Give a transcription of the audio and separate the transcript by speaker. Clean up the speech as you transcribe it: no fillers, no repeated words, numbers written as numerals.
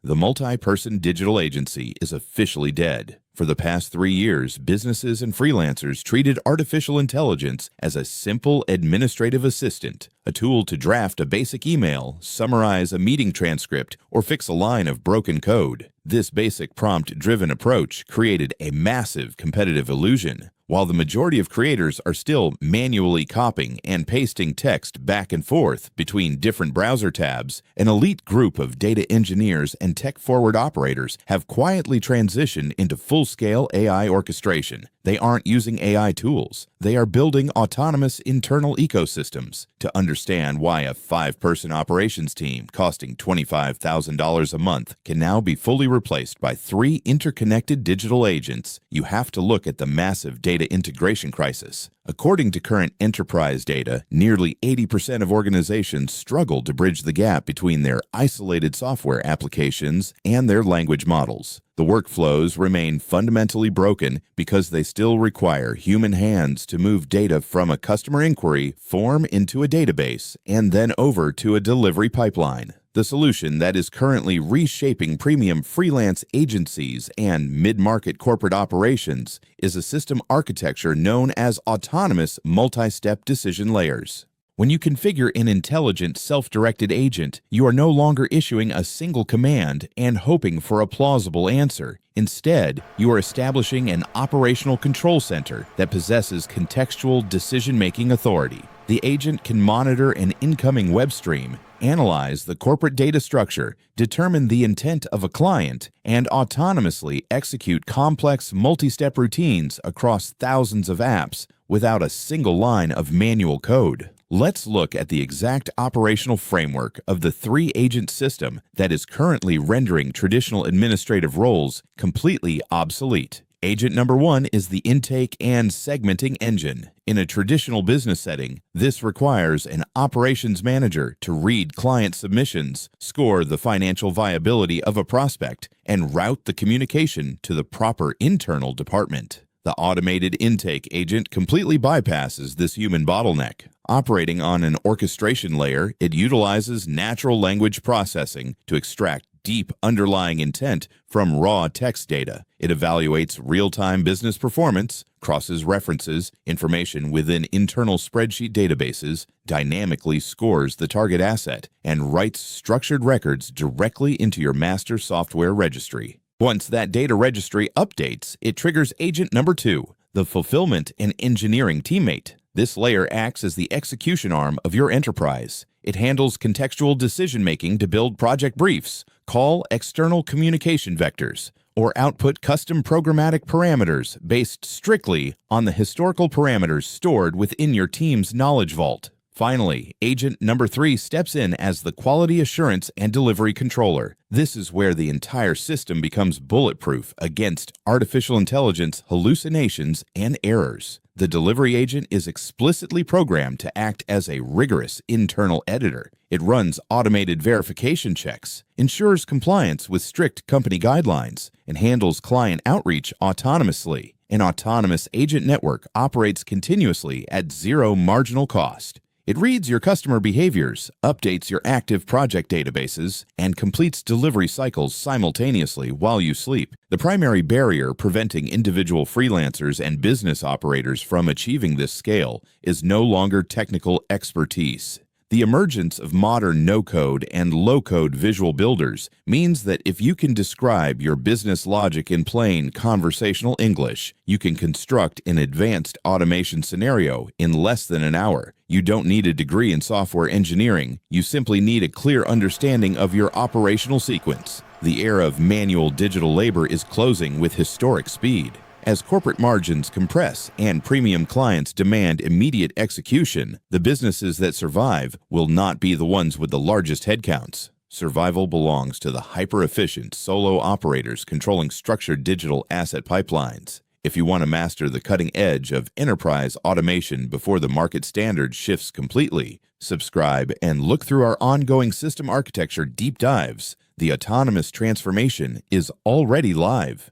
Speaker 1: The multi-person digital agency is officially dead. For the past 3 years, businesses and freelancers treated artificial intelligence as a simple administrative assistant, a tool to draft a basic email, summarize a meeting transcript, or fix a line of broken code. This basic prompt-driven approach created a massive competitive illusion. While the majority of creators are still manually copying and pasting text back and forth between different browser tabs, an elite group of data engineers and tech-forward operators have quietly transitioned into full-scale AI orchestration. They aren't using AI tools. They are building autonomous internal ecosystems. To understand why a 5-person operations team costing $25,000 a month can now be fully replaced by 3 interconnected digital agents, you have to look at the massive data integration crisis. According to current enterprise data, nearly 80% of organizations struggle to bridge the gap between their isolated software applications and their language models. The workflows remain fundamentally broken because they still require human hands to move data from a customer inquiry form into a database and then over to a delivery pipeline. The solution that is currently reshaping premium freelance agencies and mid-market corporate operations is a system architecture known as autonomous multi-step decision layers. When you configure an intelligent, self-directed agent, you are no longer issuing a single command and hoping for a plausible answer. Instead, you are establishing an operational control center that possesses contextual decision-making authority. The agent can monitor an incoming web stream, analyze the corporate data structure, determine the intent of a client, and autonomously execute complex multi-step routines across thousands of apps without a single line of manual code. Let's look at the exact operational framework of the 3-agent system that is currently rendering traditional administrative roles completely obsolete. Agent number 1 is the intake and segmenting engine. In a traditional business setting, this requires an operations manager to read client submissions, score the financial viability of a prospect, and route the communication to the proper internal department. The automated intake agent completely bypasses this human bottleneck. Operating on an orchestration layer, it utilizes natural language processing to extract deep underlying intent from raw text data. It evaluates real-time business performance, crosses references, information within internal spreadsheet databases, dynamically scores the target asset, and writes structured records directly into your master software registry. Once that data registry updates, it triggers agent number 2, the fulfillment and engineering teammate. This layer acts as the execution arm of your enterprise. It handles contextual decision-making to build project briefs, call external communication vectors, or output custom programmatic parameters based strictly on the historical parameters stored within your team's knowledge vault. Finally, agent number 3 steps in as the quality assurance and delivery controller. This is where the entire system becomes bulletproof against artificial intelligence hallucinations and errors. The delivery agent is explicitly programmed to act as a rigorous internal editor. It runs automated verification checks, ensures compliance with strict company guidelines, and handles client outreach autonomously. An autonomous agent network operates continuously at zero marginal cost. It reads your customer behaviors, updates your active project databases, and completes delivery cycles simultaneously while you sleep. The primary barrier preventing individual freelancers and business operators from achieving this scale is no longer technical expertise. The emergence of modern no-code and low-code visual builders means that if you can describe your business logic in plain conversational English, you can construct an advanced automation scenario in less than an hour. You don't need a degree in software engineering. You simply need a clear understanding of your operational sequence. The era of manual digital labor is closing with historic speed. As corporate margins compress and premium clients demand immediate execution, the businesses that survive will not be the ones with the largest headcounts. Survival belongs to the hyper-efficient solo operators controlling structured digital asset pipelines. If you want to master the cutting edge of enterprise automation before the market standard shifts completely, subscribe and look through our ongoing system architecture deep dives. The autonomous transformation is already live.